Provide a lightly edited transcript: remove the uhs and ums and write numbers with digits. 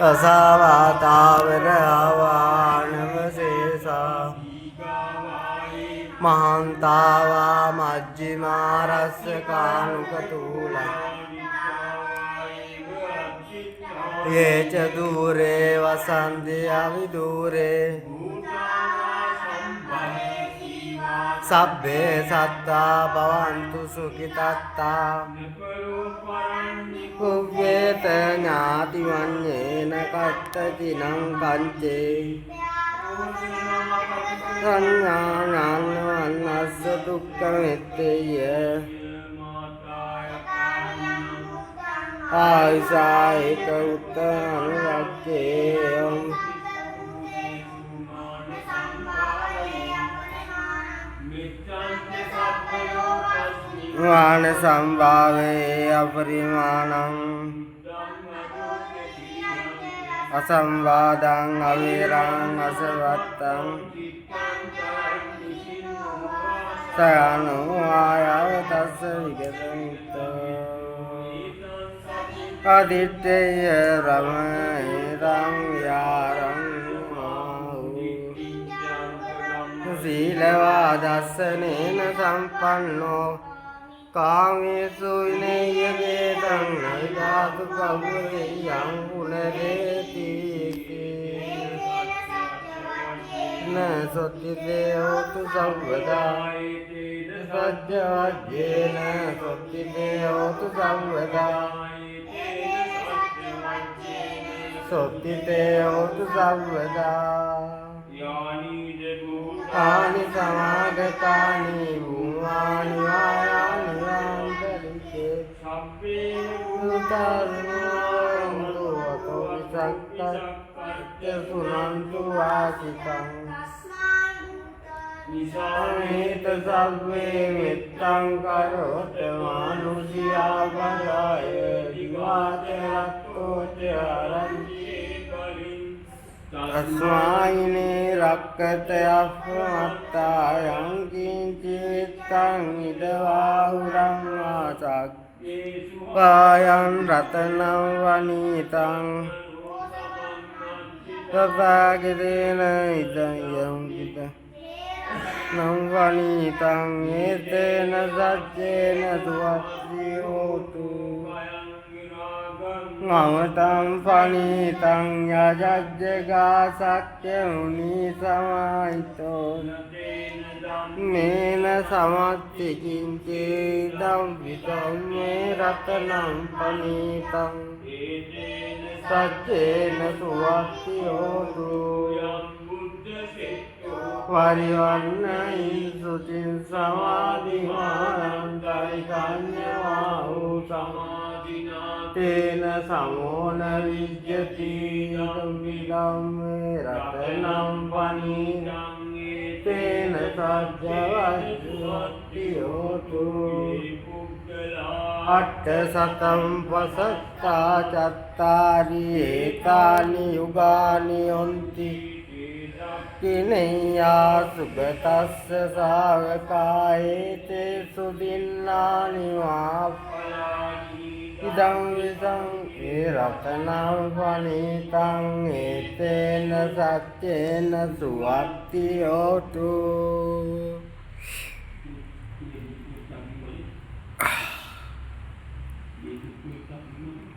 අසවාතාවර ආවානවසේසා මහන්තාවා මජ්ජිමා රස්ස කානුකතූල යේච දූරේ වසන්ති අවිදූරේ සබ්බේ සත්තා භවන්තු සුඛිතත්තා කුව්වේත ඥාති වඤ්ඤේන කත්තතිනං කංචේ සංඥානවන්නස්ස දුක්ඛ මෙත්තේය ආයිසායක උත්තනුරක්කේ වාන සම්භාවේ අපරිමාණං අසම්වාදං අවේරං අසවත්තං සයනෝ ආයව තස්ස විගතමිත්තෝ අදිත්තේය රමේරං යාරං සීලවා දස්සනේන සම්පන්නෝ කාමේසු විනය්‍යගේ ධම්මයිදාතු කවුරියං උනරේති න සොත්තිතේ හෝතු සම්වදා සත්‍යවජ්ජේන සොත්තිතේ හෝතු සම්වදා සොත්තිතේ හෝතු සම්වදා ආනි සමාගතානි භූමානි වායානි වාන්තරිකේ සබ්බේ උතරණෝ අතෝ විසක්කත්‍ය සුනන්තු වාසිකං නිසාමේත සබ්බේ මෙත්තං කරොත මානුෂියා බදාය දිවාචරත්තෝ චරන්ති තස්මායිනේ රක්කත අප්‍රමත්තායං කිංචිත්තං ඉදවාහුරං ආසක් පායං රතනං වනීතං තථාගතේන ඉදං යං කිත නං වනීතං ඒතේන සච්චේන සුවස්සී හෝතු මමතං පනීතං යජජ්ජගා සක්්‍ය මුනි සමාහිතෝ මේන සමත්ති කිංචේදම් විතම් මේ රතනං පනීතං සච්චේන සුවස්සි හෝතු වරිවන්නයි සුචින් සමාධිමානං දරිකඤ්ඤවා වූ තේන සමෝන විජ්ජති විලම්මේ රතනම් පනීතං තේන සජ්ජවස්සි හෝතු අට්ඨ සතම් පසත්තා චත්තාරි ඒතානි යුගානි යොන්ති කිනේයා සුගතස්ස සාවකායේතේ සුදින්නානි වාප්පලානි ඉදං විදං ඒ රතනං පනීතං ඒතේන සත්‍යේන සුවත්ති හෝතු